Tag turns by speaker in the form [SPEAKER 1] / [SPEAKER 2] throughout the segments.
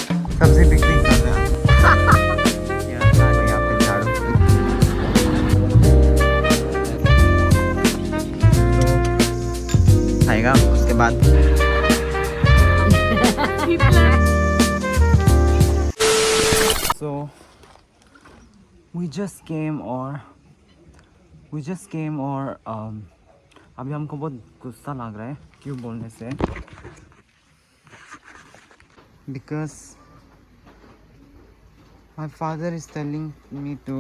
[SPEAKER 1] सब्जी बिक्री कर रहे हैं यहाँ पे झाड़ू आएगा उसके बाद so we just came और अभी हमको बहुत गुस्सा लग रहा है क्यों बोलने से because my father is telling me to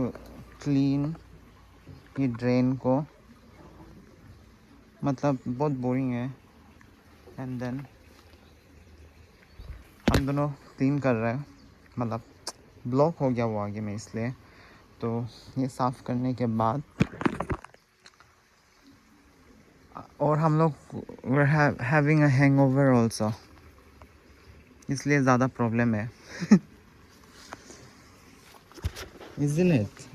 [SPEAKER 1] clean ये ड्रेन को मतलब बहुत बोरिंग है एंड देन हम दोनों क्लीन कर रहे हैं मतलब ब्लॉक हो गया वो आगे में इसलिए तो ये साफ़ करने के बाद और हम लोग we're having a hangover also इसलिए ज़्यादा प्रॉब्लम है isn't it?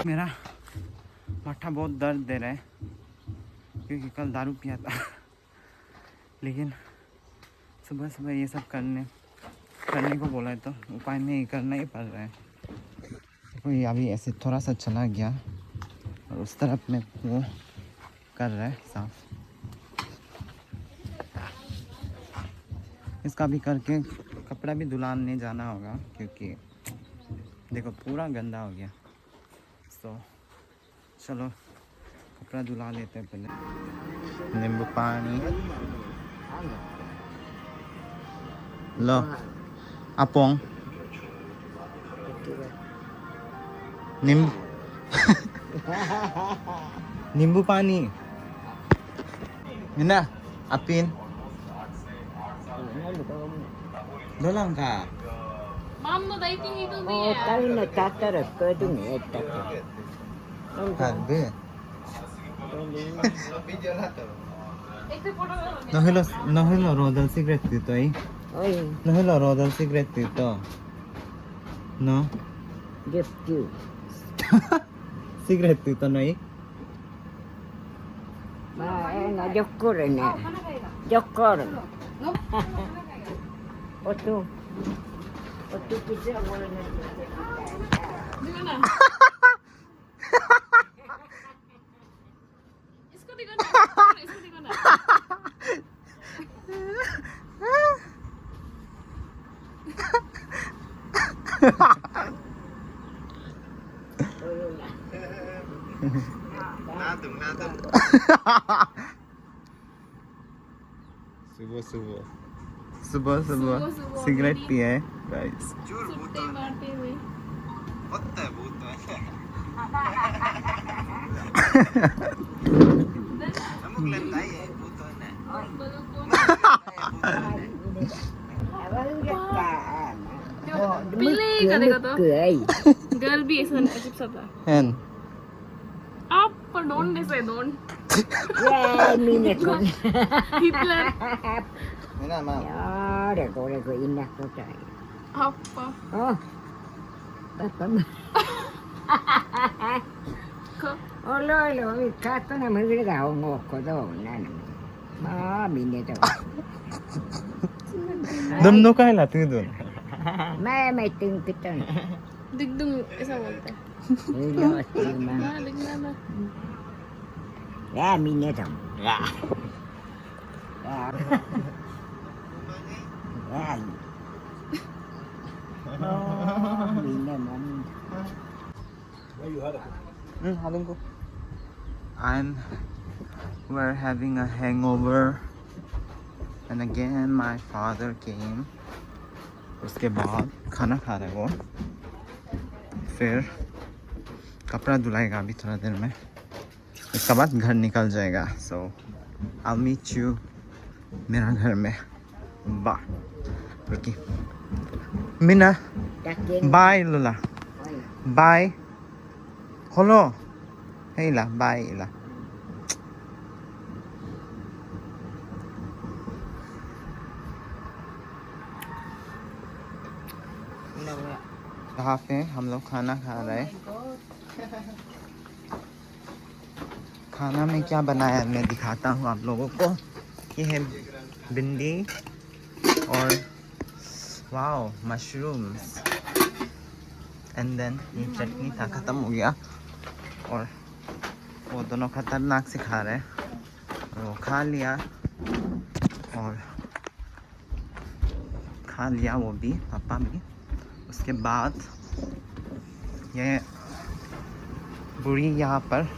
[SPEAKER 1] मेरा माथा बहुत दर्द दे रहा है क्योंकि कल दारू पिया था लेकिन सुबह सुबह ये सब करने को बोला है तो उपाय नहीं करना ही पड़ रहा है कोई अभी ऐसे थोड़ा सा चला गया और उस तरफ में वो कर रहा है साफ इसका भी करके कपड़ा भी धुलाने जाना होगा क्योंकि देखो पूरा गंदा हो गया तो चलो कपड़ा धुला लेते हैं पहले नींबू पानी लो अपोंग नींबू पानी मिना अपिन dolang ka
[SPEAKER 2] Mom, no dating ito
[SPEAKER 3] Oo,
[SPEAKER 2] niya.
[SPEAKER 3] tayo nagtatarap ko itong ito.
[SPEAKER 1] kadbe
[SPEAKER 2] Ito po na
[SPEAKER 1] nahilo rodal cigarette dito ay
[SPEAKER 3] Oy,
[SPEAKER 1] nahilo rodal cigarette dito no
[SPEAKER 3] gift you.
[SPEAKER 1] cigarette dito na ay
[SPEAKER 3] Na, jokor na. Jokor. Oto. Oto kita wala na.
[SPEAKER 2] Di ba na? Isko di ko na. Isko di ko na.
[SPEAKER 1] सुबह cigarette पिए है guys
[SPEAKER 2] सुट्टे मारते हुए. Pilih kata-kata.
[SPEAKER 3] Cười.
[SPEAKER 2] Girl भी ऐसा अजीब सा था.
[SPEAKER 1] and
[SPEAKER 2] आप पर don't ऐसे don't.
[SPEAKER 3] Yeah, minute ko.
[SPEAKER 2] Hitler.
[SPEAKER 1] Mina ma
[SPEAKER 3] Ya, ko inak ko tayo.
[SPEAKER 2] Apa?
[SPEAKER 3] Oh. Papa mo.
[SPEAKER 2] Ko.
[SPEAKER 3] Oh, lolo, kato na magagaw mo ko daw. Minute ko.
[SPEAKER 1] दम no काय लाते दोन
[SPEAKER 3] May tingkitan.
[SPEAKER 2] Digdung ऐसा बोलते हैं. हाँ दिखना ना.
[SPEAKER 3] Ya, minute ko. Ya. Ya. Oh, minute mo.
[SPEAKER 1] and we're having a hangover and again my father came उसके बाद खाना खा रहा है वो फिर कपड़ा धुलाएगा अभी थोड़ा देर में इसके बाद घर निकल जाएगा so I'll meet you मेरा घर में बाय रुकी मीना बाय लुला bye hello hey la bye la यहाँ पे हम लोग खाना खा रहे हैं। खाना में क्या बनाया है मैं दिखाता हूँ आप लोगों को। ये है भिंडी और वाओ मशरूम्स एंड देन ये चटनी था, ख़त्म हो गया और वो दोनों खतरनाक से खा रहे हैं। वो खा लिया और खा लिया वो भी, पापा भी। उसके बाद ये बुरी यहाँ पर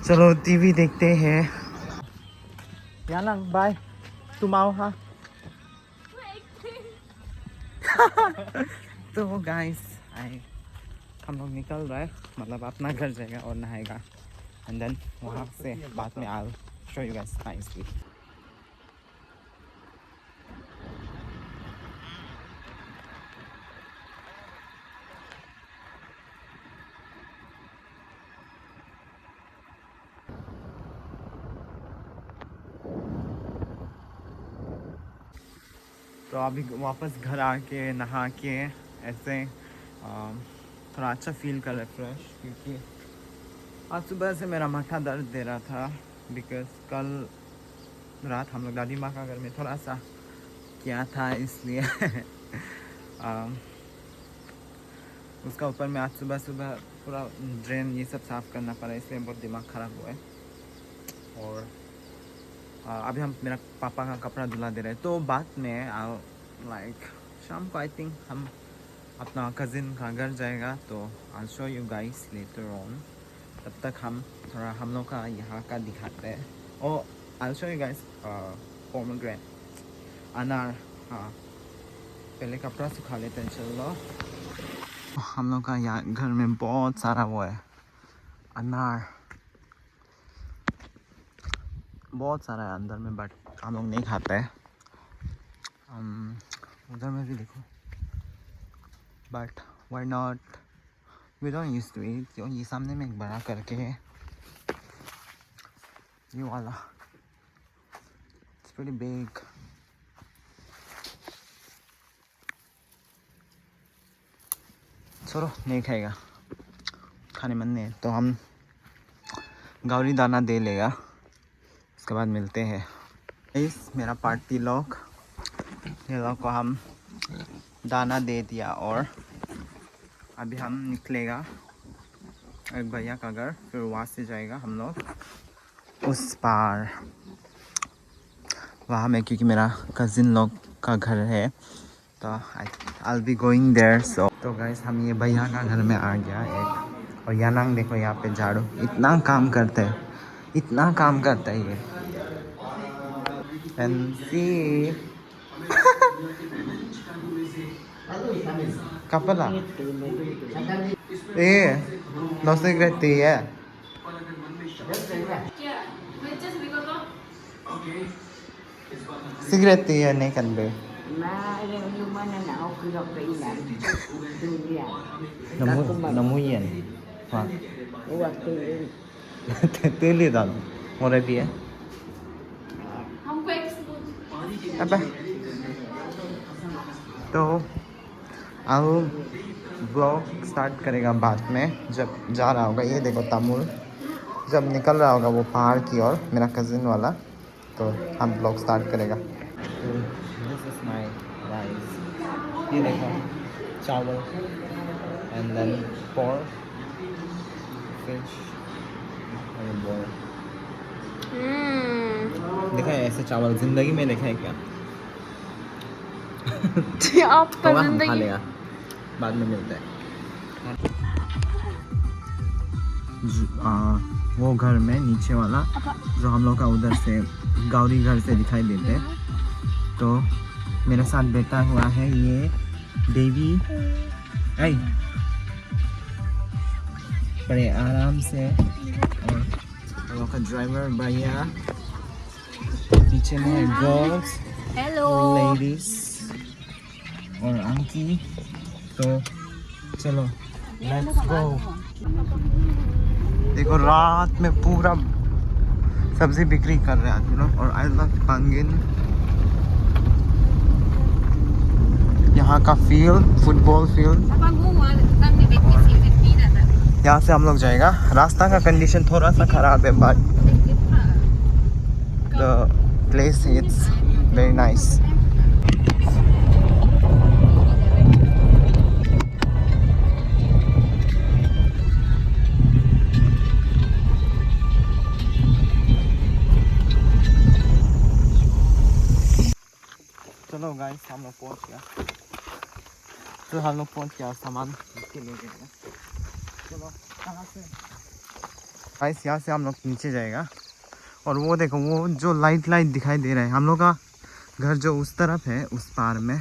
[SPEAKER 1] चलो टीवी देखते हैं। यानंग बाय, तुम आओ। हाँ तो गाइस हम लोग निकल रहे हैं, मतलब अपना घर जाएगा और नहाएगा एंड देन वहाँ से बाद में I'll show you guys nicely। तो अभी वापस घर आके नहा के ऐसे थोड़ा अच्छा फील कर रहे फ्रेश, क्योंकि आज सुबह से मेरा माथा दर्द दे रहा था बिकॉज कल रात हम लोग दादी माँ का घर में थोड़ा सा किया था, इसलिए उसका ऊपर में आज सुबह सुबह पूरा ड्रेन ये सब साफ़ करना पड़ा, इसलिए बहुत दिमाग ख़राब हुआ है। और अभी हम मेरा पापा का कपड़ा धुला दे रहे हैं, तो बाद में लाइक शाम को आई थिंक हम अपना कज़िन का घर जाएगा, तो I'll show you guys later on। तब तक हम थोड़ा हम लोग का यहाँ का दिखाते हैं। और I'll show you guys pomegranate अनार। हाँ पहले कपड़ा सुखा लेते हैं चलो। हम लोग का यहाँ घर में बहुत सारा वो है अनार, बहुत सारा है अंदर में, बट हम लोग नहीं खाते हैं। उधर में भी देखो, but why not, we don't used to eat. ये सामने में एक बड़ा करके है ये वाला, इट्स प्रीटी बिग। चलो नहीं खाएगा, खाने मन नहीं है, तो हम गौरी दाना दे लेगा, उसके बाद मिलते हैं। इस मेरा पार्टी लोग, ये लोग को हम दाना दे दिया और अभी हम निकलेगा एक भैया का घर, फिर वहाँ से जाएगा हम लोग उस पार वहाँ में, क्योंकि मेरा कज़िन लोग का घर है, तो I'll be going there। so तो गाइस हम ये भैया का घर में आ गया एक। और यानंग देखो यहाँ पे झाड़ू, इतना काम करते हैं, इतना काम करता है ये। And see kapala no secret है सिगरेट है नहीं कर बे नमु yen हाँ तेली दाल मोरे भी है अबे। तो अब ब्लॉग स्टार्ट करेगा बाद में, जब जा रहा होगा। ये देखो तमुल जब निकल रहा होगा वो पहाड़ की ओर, मेरा कज़िन वाला, तो हम ब्लॉग स्टार्ट करेगा। दिस इज माय राइस, ये देखो चावल and then pork fish and ball. देखा है ऐसे चावल जिंदगी में देखा है क्या?
[SPEAKER 2] आप
[SPEAKER 1] तो
[SPEAKER 2] पर
[SPEAKER 1] हम खा
[SPEAKER 2] जिंदगी
[SPEAKER 1] लेगा, बाद में मिलते हैं। वो घर में नीचे वाला जो हम लोग का उधर से गौरी घर से दिखाई देते हैं, तो मेरे साथ बैठा हुआ है ये देवी। आई बड़े आराम से, और हम लोग का ड्राइवर भैया, पीछे में गर्ल्स,
[SPEAKER 2] हेलो
[SPEAKER 1] लेडीज और अंकी। तो चलो लेट्स गो। देखो रात में पूरा सब्जी बिक्री कर रहे हैं आदमी लोग, और आई लव पंगिन यहाँ का फील्ड, फुटबॉल फील्ड। यहाँ से हम लोग जाएगा। रास्ता का कंडीशन थोड़ा सा खराब है but the place it's very nice. चलो गाइस हम लोग पहुंच गया। तो हम लोग पहुंच गया और सामान के ले गए। चलो कहाँ से गाइस, यहाँ से हम लोग नीचे जाएगा। और वो देखो वो जो लाइट दिखाई दे रहा है, हम लोग का घर जो उस तरफ है उस पार में।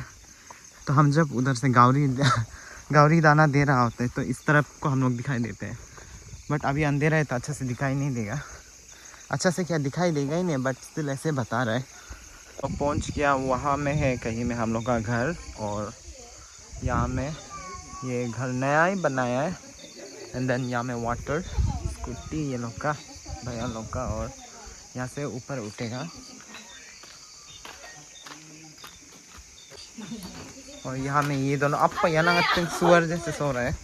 [SPEAKER 1] तो हम जब उधर से गावरी दाना दे रहा होता है तो इस तरफ को हम लोग दिखाई देते हैं। बट अभी अंधेरा है तो अच्छा से दिखाई नहीं देगा। अच्छा से क्या दिखाई देगा ही नहीं, बट स्टिल ऐसे बता रहा है। तो पहुंच गया, वहाँ में है कहीं में हम लोग का घर। और यहाँ में ये घर नया ही बनाया है। एंड देन यहाँ में वाटर स्कूटी ये लोग का, भैया लोग का। और यहाँ से ऊपर उठेगा। और यहाँ में ये दोनों अब यहाँ सुअर जैसे सो रहा है,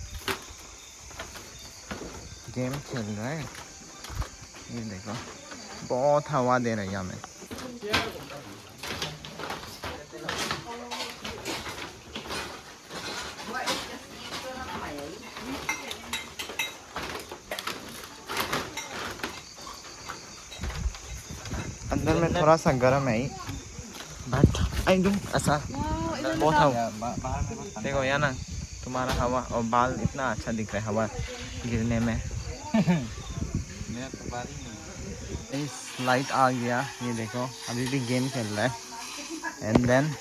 [SPEAKER 1] गेम खेल रहा है। ये देखो बहुत हवा दे रहा है यहाँ में। अंदर में थोड़ा सा गर्म है बट आई डोंट ऐसा बहुत हवा। देखो यहाँ ना तुम्हारा हवा और बाल इतना अच्छा दिख रहा है हवा गिरने में। इस लाइट आ गया, ये देखो अभी भी गेम खेल रहा है। एंड देन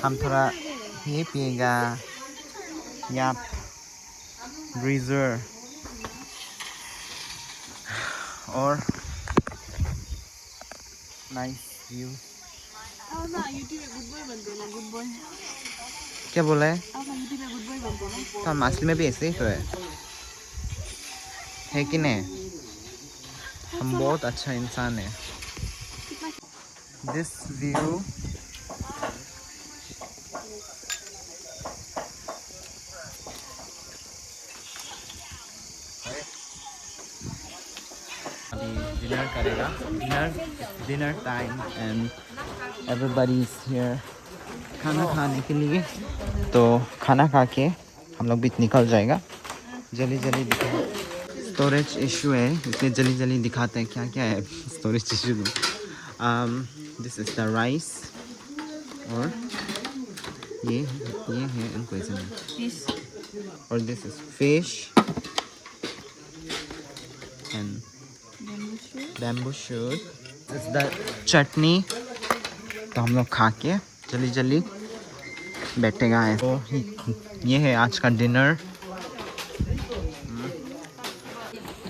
[SPEAKER 1] हम थोड़ा ये पिएगा या ब्रीजर। और नाइस व्यू। क्या बोला है? तो हम असली में भी ऐसे ही तो है कि नहीं? हम बहुत अच्छा इंसान है। दिस व्यू डिनर करेगा। Dinner time and everybody is here खाना खाने के लिए। तो खाना खा के हम लोग भी निकल जाएगा। जल्दी दिखा, स्टोरेज इशू है इसलिए जल्दी दिखाते हैं क्या क्या है storage issue. This is the rice. और ये है इनको ऐसे। और this is fish and bamboo shoot. Is the chutney. तो हम लोग खा के जल्दी बैठेगा है। तो ये है आज का डिनर।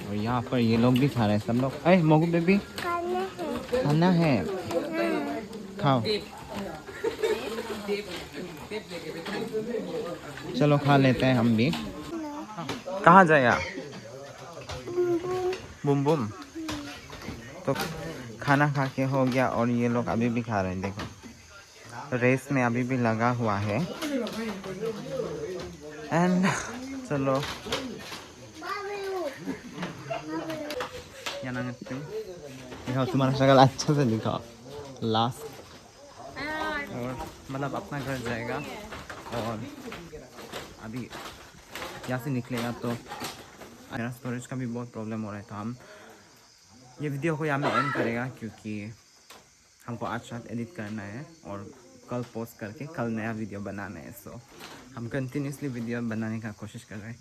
[SPEAKER 1] और यहाँ पर ये लोग भी खा रहे हैं सब लोग। अरे मोगू बेबी खाना है, खाओ। चलो खा लेते हैं हम भी। कहाँ जाएगा? बुम बुम। तो खाना खा के हो गया और ये लोग अभी भी खा रहे हैं। देखो रेस में अभी भी लगा हुआ है। एंड चलो दिखाओ तुम्हारा शक्ल अच्छा से दिखाओ लास्ट। और मतलब अपना घर जाएगा और अभी यहाँ से निकलेगा। तो मेरा स्टोरेज का भी बहुत प्रॉब्लम हो रहा है। तो हम ये वीडियो को यहाँ में एंड करेगा क्योंकि हमको आज रात एडिट करना है और कल पोस्ट करके कल नया वीडियो बनाना है। सो हम कंटिन्यूसली वीडियो बनाने का कोशिश कर रहे हैं।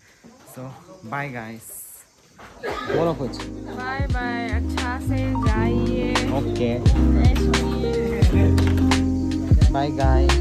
[SPEAKER 1] So bye guys. बोलो कुछ।
[SPEAKER 2] बाय बाय, अच्छा से जाइए।
[SPEAKER 1] Okay
[SPEAKER 2] bye
[SPEAKER 1] bye guys.